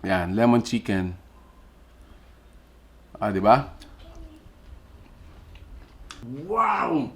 Yan, lemon chicken. Ah, di ba? Wow!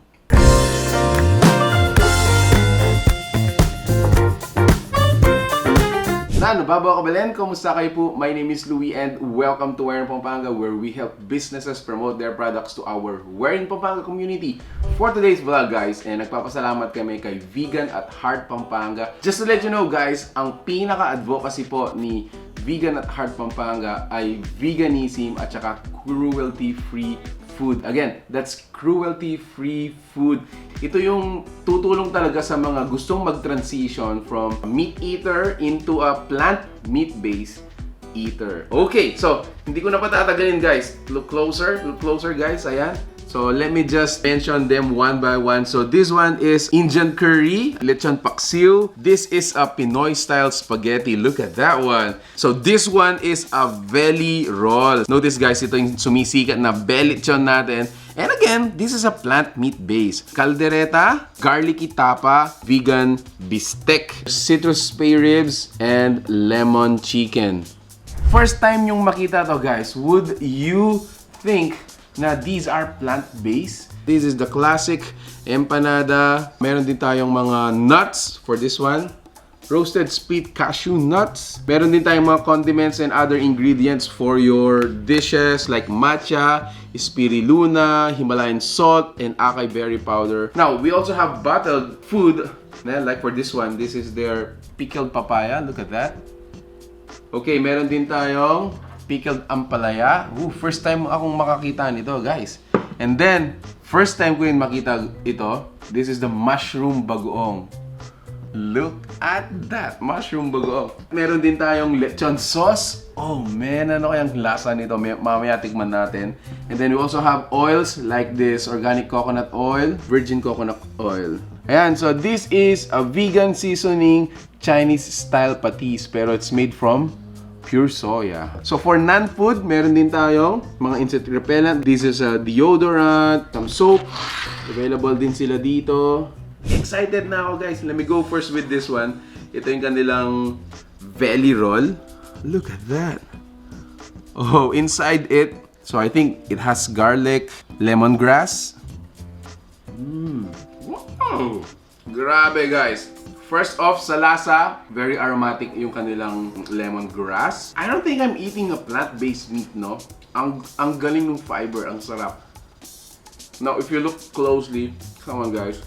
Babaw kabalen, kumusta kayo po? My name is Louie and welcome to Heart Pampanga, where we help businesses promote their products to our Heart Pampanga community. For today's vlog guys, nagpapasalamat kami kay Vegan at Heart Pampanga. Just to let you know guys, ang pinaka-advocacy po ni Vegan at Heart Pampanga ay veganism at saka cruelty-free food. Again, that's cruelty-free food. Ito yung tutulong talaga sa mga gustong mag-transition from meat eater into a plant meat-based eater. Okay, so hindi ko na patatagalin guys. Look closer guys. Ayan. So let me just mention them one by one. So this one is Indian curry, lechon paksiw. This is a Pinoy style spaghetti. Look at that one. So this one is a belly roll. Notice guys, ito yung sumisikat na belly lechon natin. And again, this is a plant meat base. Caldereta, garlicky tapa, vegan bistek, citrus spare ribs, and lemon chicken. First time yung makita to guys, would you think na these are plant-based? This is the classic empanada. Meron din tayong mga nuts for this one. Roasted split cashew nuts. Meron din tayong mga condiments and other ingredients for your dishes like matcha, spirulina, Himalayan salt, and acai berry powder. Now, we also have bottled food. Like for this one, this is their pickled papaya. Look at that. Okay, meron din tayong pickled ampalaya. First time akong makakita nito, guys. And then, first time ko yung makita ito, this is the mushroom bagoong. Look at that, mushroom bagoong. Meron din tayong lechon sauce. Oh man, ano kayang lasa nito? Mamaya tikman natin. And then we also have oils like this organic coconut oil, virgin coconut oil. Ayan, so this is a vegan seasoning Chinese style patis, pero it's made from pure soya. So for non-food, meron din tayong mga insect repellent. This is a deodorant, some soap. Available din sila dito. Excited na ako guys. Let me go first with this one. Ito yung kanilang belly roll. Look at that. Oh, inside it, so I think it has garlic, lemongrass. Wow! Grabe guys. First off, sa lasa, very aromatic yung kanilang lemongrass. I don't think I'm eating a plant-based meat, no? Ang galing ng fiber, ang sarap. Now, if you look closely, come on guys.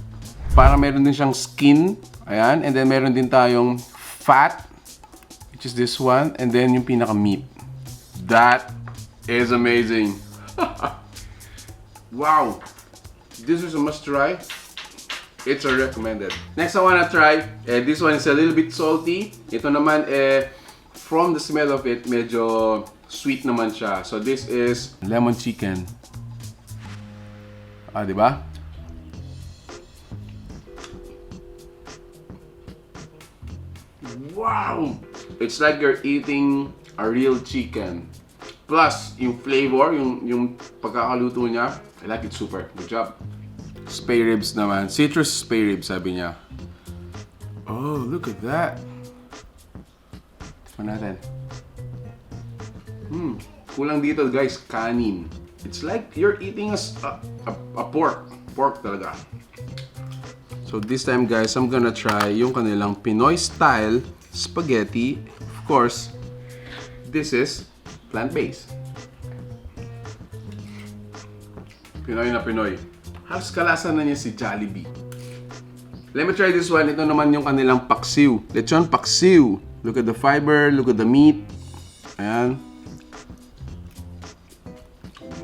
Para meron din siyang skin, ayan, and then meron din tayong fat, which is this one, and then yung pinaka-meat. That is amazing. Wow! This is a must-try. It's a recommended. Next I wanna try, this one is a little bit salty. Ito naman, from the smell of it, medyo sweet naman siya. So this is lemon chicken. Ah, di ba? Wow! It's like you're eating a real chicken. Plus, yung flavor, yung pagkakaluto niya, I like it super. Good job. Spare ribs naman. Citrus spare ribs, sabi niya. Oh, look at that. Tignan natin. Kulang dito guys, kanin. It's like you're eating a pork. Pork talaga. So this time guys, I'm gonna try yung kanilang Pinoy style spaghetti. Of course, this is plant-based. Pinoy na Pinoy. Halos kalasa na niya si Jollibee. Let me try this one. Ito naman yung kanilang paksiw. Lechon paksiw. Look at the fiber. Look at the meat. Ayan.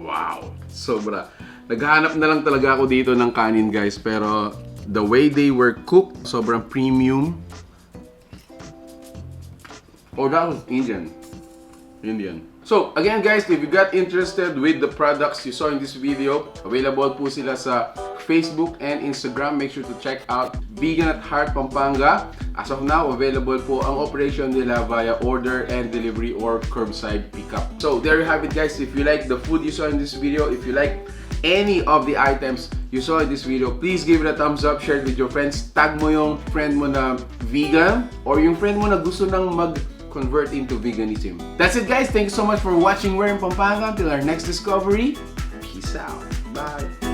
Wow. Sobra. Naghahanap na lang talaga ako dito ng kanin guys. Pero the way they were cooked, sobrang premium. Oh, that was Indian. So, again guys, if you got interested with the products you saw in this video, available po sila sa Facebook and Instagram. Make sure to check out Vegan at Heart Pampanga. As of now, available po ang operation nila via order and delivery or curbside pickup. So, there you have it guys. If you like the food you saw in this video, if you like any of the items you saw in this video, please give it a thumbs up, share it with your friends. Tag mo yung friend mo na vegan or yung friend mo na gusto nang mag convert into veganism. That's it guys, thank you so much for watching Where in Pampanga. Until our next discovery, peace out. Bye.